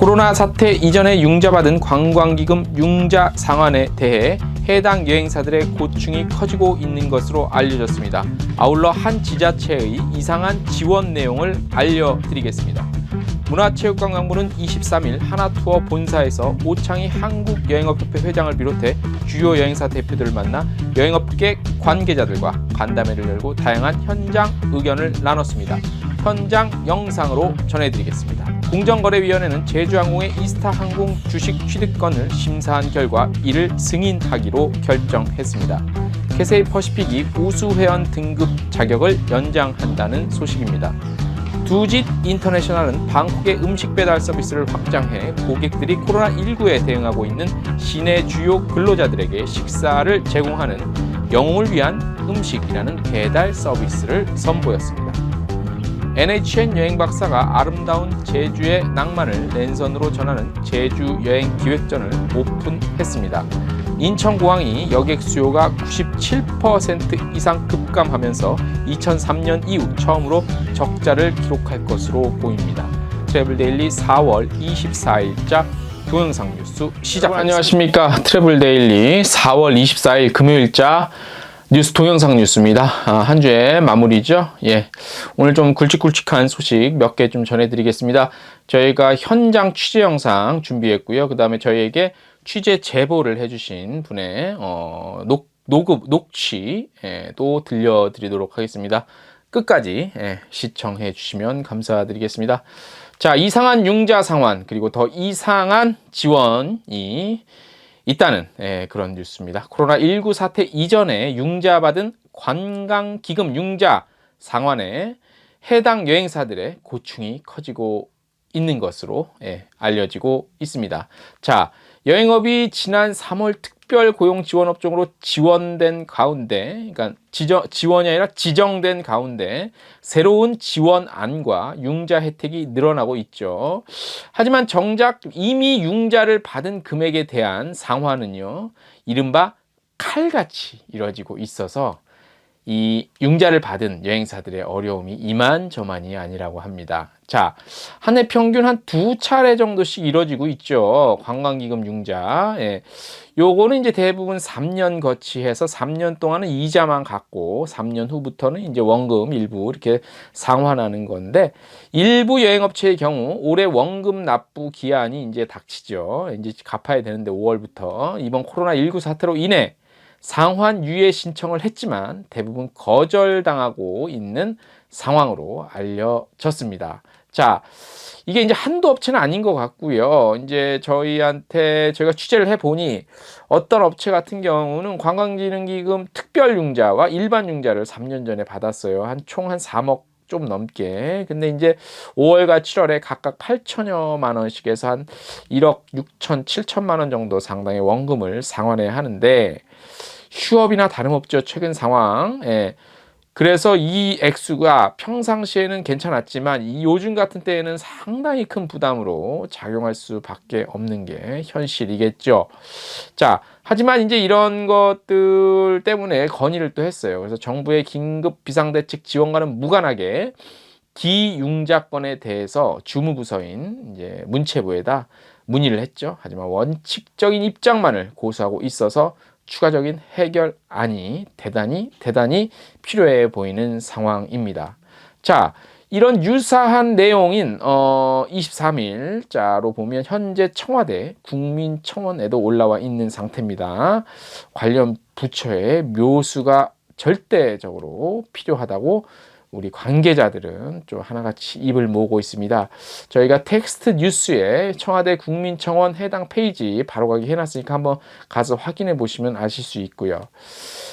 코로나 사태 이전에 융자받은 관광기금 융자 상환에 대해 해당 여행사들의 고충이 커지고 있는 것으로 알려졌습니다. 아울러 한 지자체의 이상한 지원 내용을 알려드리겠습니다. 문화체육관광부는 23일 하나투어 본사에서 오창희 한국여행업협회 회장을 비롯해 주요 여행사 대표들을 만나 여행업계 관계자들과 간담회를 열고 다양한 현장 의견을 나눴습니다. 현장 영상으로 전해드리겠습니다. 공정거래위원회는 제주항공의 이스타항공 주식 취득권을 심사한 결과 이를 승인하기로 결정했습니다. 캐세이 퍼시픽이 우수회원 등급 자격을 연장한다는 소식입니다. 두짓 인터내셔널은 방콕의 음식 배달 서비스를 확장해 고객들이 코로나19에 대응하고 있는 시내 주요 근로자들에게 식사를 제공하는 영웅을 위한 음식이라는 배달 서비스를 선보였습니다. NHN 여행박사가 아름다운 제주의 낭만을 랜선으로 전하는 제주 여행 기획전을 오픈했습니다. 인천공항이 여객 수요가 97% 이상 급감하면서 2003년 이후 처음으로 적자를 기록할 것으로 보입니다. 트래블데일리 4월 24일자 동영상 뉴스 시작하겠습니다. 안녕하십니까. 트래블데일리 4월 24일 금요일자 뉴스 동영상 뉴스입니다. 한 주의 마무리죠. 오늘 좀 굵직굵직한 소식 몇 개 좀 전해드리겠습니다. 저희가 현장 취재 영상 준비했고요. 그 다음에 저희에게 취재 제보를 해주신 분의 녹취도 들려드리도록 하겠습니다. 끝까지 시청해 주시면 감사드리겠습니다. 자, 이상한 융자 상환 그리고 더 이상한 지원이 있다는 그런 뉴스입니다. 코로나19 사태 이전에 융자받은 관광기금 융자 상환에 해당 여행사들의 고충이 커지고 있는 것으로 알려지고 있습니다. 자, 여행업이 지난 3월 특별 고용 지원 업종으로 지원된 가운데, 그러니까 지원이 아니라 지정된 가운데 새로운 지원안과 융자 혜택이 늘어나고 있죠. 하지만 정작 이미 융자를 받은 금액에 대한 상환은요, 이른바 칼같이 이루어지고 있어서 이 융자를 받은 여행사들의 어려움이 이만저만이 아니라고 합니다. 자, 한 해 평균 한 2차례 정도씩 이루어지고 있죠. 관광기금 융자. 요거는 이제 대부분 3년 거치해서 3년 동안은 이자만 갚고 3년 후부터는 이제 원금 일부 이렇게 상환하는 건데, 일부 여행업체의 경우 올해 원금 납부 기한이 이제 닥치죠. 이제 갚아야 되는데 5월부터 이번 코로나19 사태로 인해 상환 유예 신청을 했지만 대부분 거절당하고 있는 상황으로 알려졌습니다. 자, 이게 이제 한두 업체는 아닌 것 같고요. 이제 저희가 취재를 해보니 어떤 업체 같은 경우는 관광진흥기금 특별융자와 일반융자를 3년 전에 받았어요. 총 한 3억 좀 넘게. 근데 이제 5월과 7월에 각각 8천여만 원씩 해서 한 1억 6천, 7천만 원 정도 상당의 원금을 상환해야 하는데, 휴업이나 다름없죠. 최근 상황. 그래서 이 액수가 평상시에는 괜찮았지만 이 요즘 같은 때에는 상당히 큰 부담으로 작용할 수밖에 없는 게 현실이겠죠. 자, 하지만 이제 이런 것들 때문에 건의를 또 했어요. 그래서 정부의 긴급 비상대책 지원과는 무관하게 기융자권에 대해서 주무부서인 이제 문체부에다 문의를 했죠. 하지만 원칙적인 입장만을 고수하고 있어서 추가적인 해결안이 대단히 필요해 보이는 상황입니다. 자, 이런 유사한 내용인 23일자로 보면 현재 청와대 국민청원에도 올라와 있는 상태입니다. 관련 부처의 묘수가 절대적으로 필요하다고 우리 관계자들은 좀 하나같이 입을 모으고 있습니다. 저희가 텍스트 뉴스에 청와대 국민청원 해당 페이지 바로가기 해놨으니까 한번 가서 확인해 보시면 아실 수 있고요.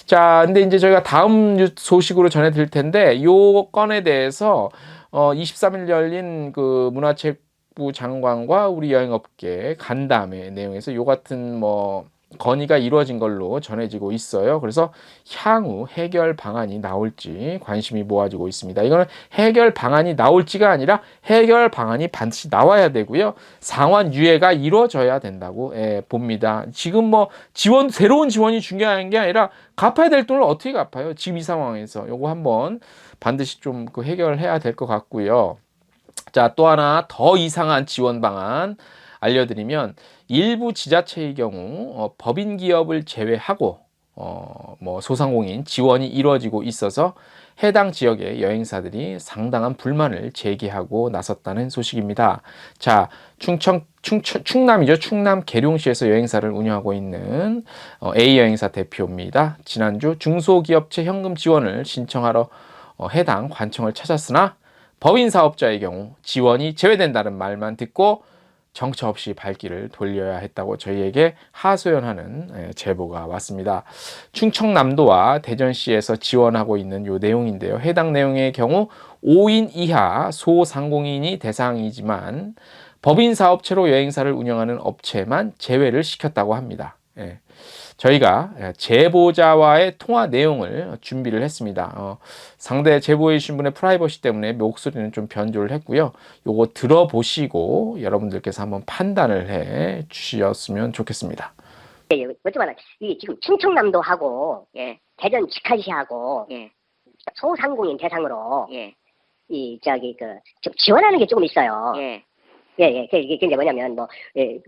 자, 근데 이제 저희가 다음 소식으로 전해드릴 텐데, 요 건에 대해서 23일 열린 그 문화체육부 장관과 우리 여행업계 간담회 내용에서 요 같은 건의가 이루어진 걸로 전해지고 있어요. 그래서 향후 해결 방안이 나올지 관심이 모아지고 있습니다. 이거는 해결 방안이 나올지가 아니라 해결 방안이 반드시 나와야 되고요. 상환 유예가 이루어져야 된다고 봅니다. 지금 새로운 지원이 중요한 게 아니라 갚아야 될 돈을 어떻게 갚아요? 지금 이 상황에서 요거 한번 반드시 좀 해결해야 될 것 같고요. 자, 또 하나 더 이상한 지원 방안. 알려드리면 일부 지자체의 경우 법인 기업을 제외하고 뭐 소상공인 지원이 이루어지고 있어서 해당 지역의 여행사들이 상당한 불만을 제기하고 나섰다는 소식입니다. 자, 충남이죠. 충남 계룡시에서 여행사를 운영하고 있는 A 여행사 대표입니다. 지난주 중소기업체 현금 지원을 신청하러 해당 관청을 찾았으나 법인 사업자의 경우 지원이 제외된다는 말만 듣고 정처 없이 발길을 돌려야 했다고 저희에게 하소연하는 제보가 왔습니다. 충청남도와 대전시에서 지원하고 있는 요 내용인데요. 해당 내용의 경우 5인 이하 소상공인이 대상이지만 법인 사업체로 여행사를 운영하는 업체만 제외를 시켰다고 합니다. 저희가 제보자와의 통화 내용을 준비를 했습니다. 상대 제보해 주신 분의 프라이버시 때문에 목소리는 좀 변조를 했고요. 요거 들어보시고 여러분들께서 한번 판단을 해 주셨으면 좋겠습니다. 어쩌면 이 지금 충청남도하고 대전 직할시하고 소상공인 대상으로 이 저기 좀 지원하는 게 조금 있어요. 그게 이제 뭐냐면 그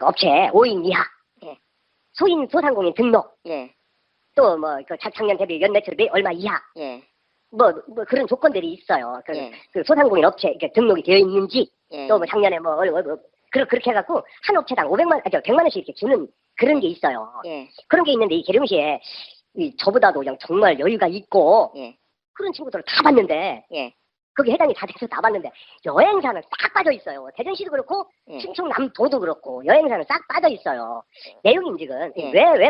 업체 5인 이하 소상공인 등록, 또 작년 대비 연매출 얼마 이하, 뭐 그런 조건들이 있어요. 그 소상공인 업체 등록이 되어 있는지, 또 뭐 작년에 그렇게 해갖고 한 업체당 100만 원씩 이렇게 주는 그런 게 있어요. 그런 게 있는데 이 계룡시에 저보다도 그냥 정말 여유가 있고 그런 친구들을 다 봤는데. 거기 해당이 다 돼서 다 봤는데 여행사는 싹 빠져 있어요. 대전시도 그렇고 충청남도도 그렇고 여행사는 싹 빠져 있어요. 내용이 지금 왜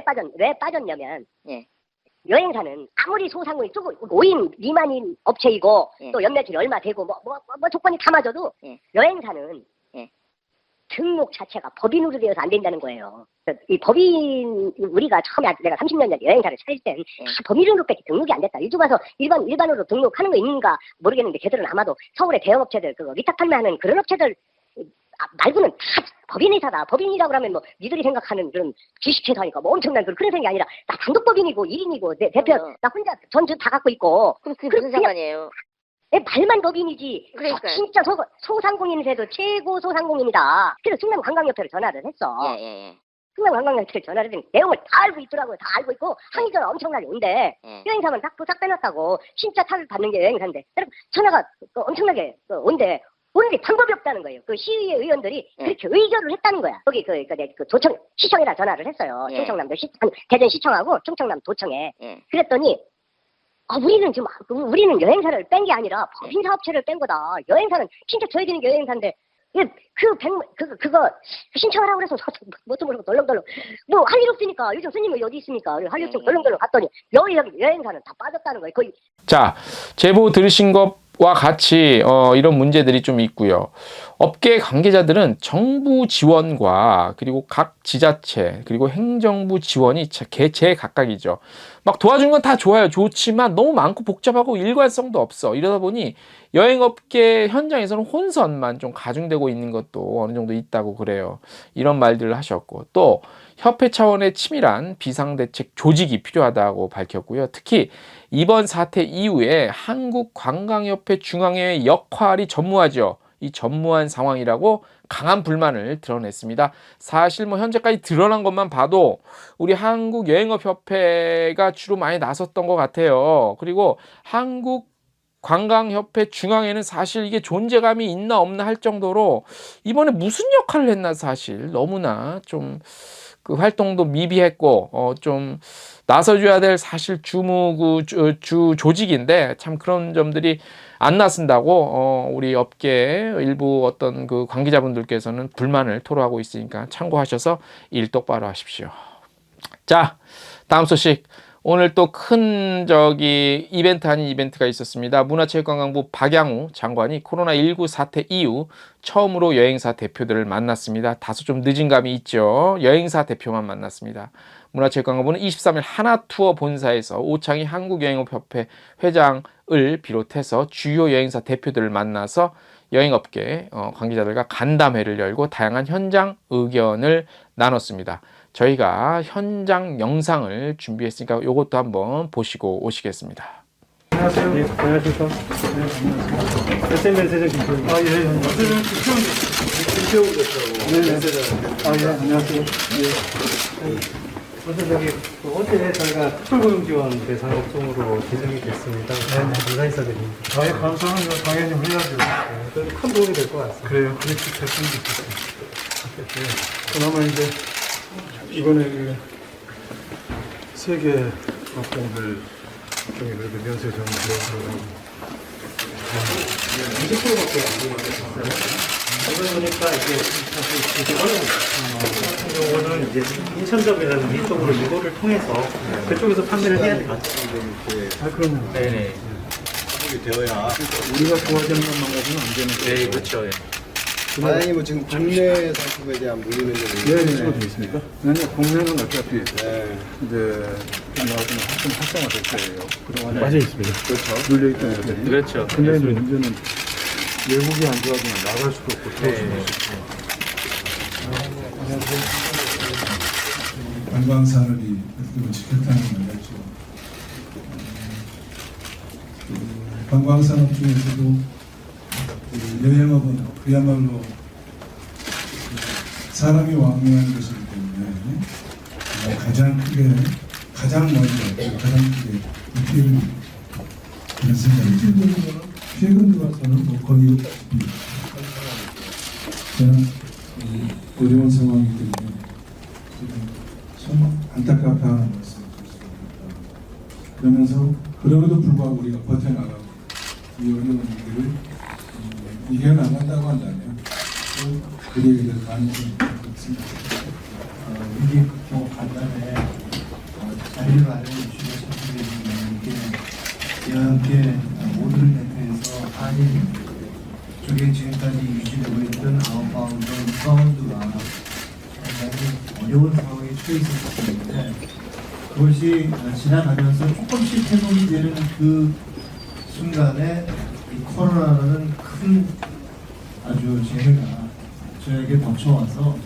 빠졌냐면 여행사는 아무리 소상공인 5인 미만인 업체이고 또 연매출이 얼마 되고 뭐 조건이 다 맞아도 여행사는 등록 자체가 법인으로 되어서 안 된다는 거예요. 이 법인, 우리가 처음에 내가 30년 전에 여행사를 차릴 땐 다 법인으로밖에 등록이 안 됐다. 이쪽 가서 일반으로 등록하는 거 있는가 모르겠는데 걔들은 아마도 서울의 대형업체들, 위탁 판매하는 그런 업체들 말고는 다 법인회사다. 법인이라고 하면 뭐 니들이 생각하는 그런 주식회사 하니까 뭐 엄청난 그런 생각이 아니라 나 단독법인이고 1인이고 대표 나 혼자 전주 다 갖고 있고 무슨 상관이에요? 말만 법인이지. 그러니까요. 진짜 소상공인에서도 최고 소상공인이다. 그래서 충남관광협회를 전화를 했어. 충남관광협회를 전화를 했더니 내용을 다 알고 있더라고요. 다 알고 있고 항의가 엄청나게 온대. 여행사만 싹 빼놨다고. 진짜 차를 받는 게 여행사인데. 전화가 엄청나게 온대. 오는데 방법이 없다는 거예요. 그 시의회 의원들이 그렇게 의결을 했다는 거야. 거기 도청 시청에다 전화를 했어요. 충청남도 대전시청하고 충청남도청에. 그랬더니 우리는 여행사를 뺀 게 아니라 법인 사업체를 뺀 거다. 여행사는 진짜 줘야 되는 게 여행사인데 그거 신청하라고 그래서 뭐좀 모르고 덜렁덜렁 할 일 없으니까 요즘 스님이 어디 있습니까? 할 일 없으면 덜렁덜렁 갔더니 여행사는 다 빠졌다는 거예요. 거의. 자, 제보 들으신 것과 같이 이런 문제들이 좀 있고요. 업계 관계자들은 정부 지원과 그리고 각 지자체 그리고 행정부 지원이 제각각이죠. 막 도와주는 건 다 좋아요. 좋지만 너무 많고 복잡하고 일관성도 없어. 이러다 보니 여행업계 현장에서는 혼선만 좀 가중되고 있는 것도 어느 정도 있다고 그래요. 이런 말들을 하셨고 또 협회 차원의 치밀한 비상대책 조직이 필요하다고 밝혔고요. 특히 이번 사태 이후에 한국관광협회 중앙회의 역할이 전무하죠. 이 전무한 상황이라고 강한 불만을 드러냈습니다. 사실 현재까지 드러난 것만 봐도 우리 한국여행업협회가 주로 많이 나섰던 것 같아요. 그리고 한국관광협회 중앙에는 사실 이게 존재감이 있나 없나 할 정도로 이번에 무슨 역할을 했나 사실 너무나 좀 그 활동도 미비했고 좀 나서줘야 될 사실 주 조직인데 참 그런 점들이 안 나선다고 우리 업계 일부 어떤 그 관계자분들께서는 불만을 토로하고 있으니까 참고하셔서 일 똑바로 하십시오. 자, 다음 소식. 오늘 또 큰 이벤트 아닌 이벤트가 있었습니다. 문화체육관광부 박양우 장관이 코로나19 사태 이후 처음으로 여행사 대표들을 만났습니다. 다소 좀 늦은 감이 있죠. 여행사 대표만 만났습니다. 문화체육관광부는 23일 하나투어 본사에서 오창희 한국여행업협회 회장을 비롯해서 주요 여행사 대표들을 만나서 여행업계 관계자들과 간담회를 열고 다양한 현장 의견을 나눴습니다. 저희가 현장 영상을 준비했으니까 이것도 한번 보시고 오시겠습니다. 안녕하세요. 네, 안녕하십니까. 네, 안녕하세요. SML 세정 김포입니다. 예, 김태우 대표하고 네. 아, 예, 안녕하세요. 우선 저기 어제 저희가 특별고용 지원 대상 업종으로 지정이 됐습니다. 인사드립니다. 저희 감사는 당연히 해야죠. 큰 도움이 될 것 같습니다. 그래요. 그렇게 됐으면 좋겠어요. 그나마 이제 이번에 그 세계 업종들 중에 그래도 면세 정도 들어가고 20%밖에 안 들어갔어요. 그러다 보니까 이게 사실 지금 같은 경우는 이제 인천점이라는 이쪽으로 이거를 통해서 그쪽에서 판매를 해야 될 것 같아요. 아, 그럼요. 네네. 한국이 되어야. 우리가 도와주는 방법은 안 되는 거예요. 네, 그렇죠. 예. 다행히 뭐 지금 국내 상품에 대한 물리는 점이 네, 찍어도 있습니까? 아니요, 국내는 어차피 네. 이제 나중에 좀 활성화될 거예요. 그동안 맞아 있습니다. 그렇죠. 눌려있던 애들이. 그렇죠. 근데 이제 문제는 외국이 안 좋아지면 나갈 수도 없고 들어올 수도 없고. 관광산업이 어떻게 보면 직격탄을 맞았죠. 관광산업 중에서도 여행업은 그야말로 사람이 왕래하는 것이기 때문에 가장 먼저 가장 크게 피해를 그런 생각이 최근 들어서는 뭐 거의 없습니다. 저는 어려운 상황이기 때문에 참 안타깝다는 말씀을 드렸습니다. 그러면서 그럼에도 불구하고 우리가 버텨나가고 이 어려운 일들을 이겨나간다고 한다면 또 우리에게 많은 힘이 있습니다. 위기 극복 간단에 자리를 마련해주시고 선생님께 여러분께 모두를 대표해서 한인 쪽에 지금까지 유지되고 있던 아웃바운드, 인바운드가 상당히 어려운 상황에 처해 있었기 때문에 그것이 지나가면서 조금씩 회복이 되는 그 순간에 이 코로나라는 큰 아주 재해가 저에게 덮쳐와서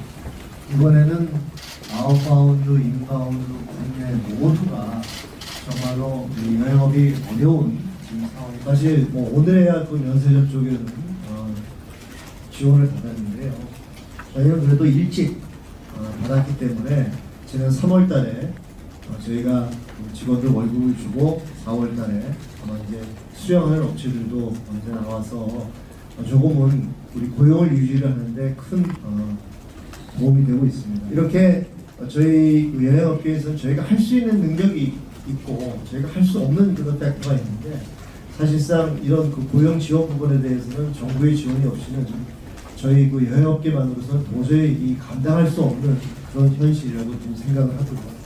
이번에는 아웃바운드, 인바운드, 국내 모두가 정말로 이 여행업이 어려운 지금 상황이 사실 뭐 오늘에야 또 면세점 쪽에는 지원을 받았는데요. 저희는 그래도 일찍 받았기 때문에 지난 3월달에 저희가 직원들 월급을 주고 4월달에 아마 이제 수령하는 업체들도 이제 나와서 조금은 우리 고용을 유지하는데 큰 도움이 되고 있습니다. 이렇게 저희 여행업계에서는 저희가 할 수 있는 능력이 있고 저희가 할 수 없는 그런 팩터가 있는데 사실상 이런 그 고용 지원 부분에 대해서는 정부의 지원이 없이는 저희 그 여행업계만으로서는 도저히 이 감당할 수 없는 그런 현실이라고 좀 생각을 하더라고요.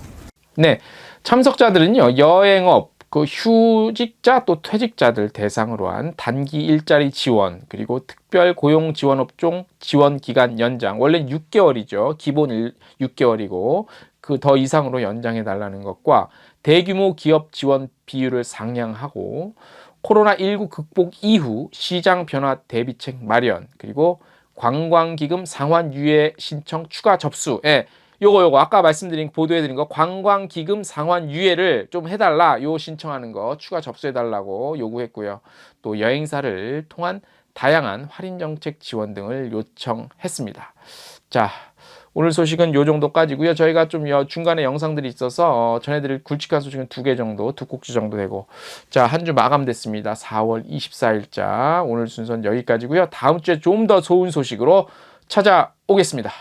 네, 참석자들은요, 여행업, 그 휴직자 또 퇴직자들 대상으로 한 단기 일자리 지원, 그리고 특별 고용 지원 업종 지원 기간 연장, 원래 6개월이죠. 기본 6개월이고 그 더 이상으로 연장해 달라는 것과 대규모 기업 지원 비율을 상향하고 코로나19 극복 이후 시장 변화 대비책 마련, 그리고 관광기금 상환 유예 신청 추가 접수. 요거 아까 말씀드린 보도해드린 거 관광기금 상환 유예를 좀 해달라, 요 신청하는 거 추가 접수해달라고 요구했고요. 또 여행사를 통한 다양한 할인 정책 지원 등을 요청했습니다. 자, 오늘 소식은 요 정도까지고요. 저희가 좀 중간에 영상들이 있어서 전해드릴 굵직한 소식은 2개 정도, 2꼭지 정도 되고, 자, 한 주 마감됐습니다. 4월 24일자 오늘 순서는 여기까지고요. 다음 주에 좀 더 좋은 소식으로 찾아오겠습니다.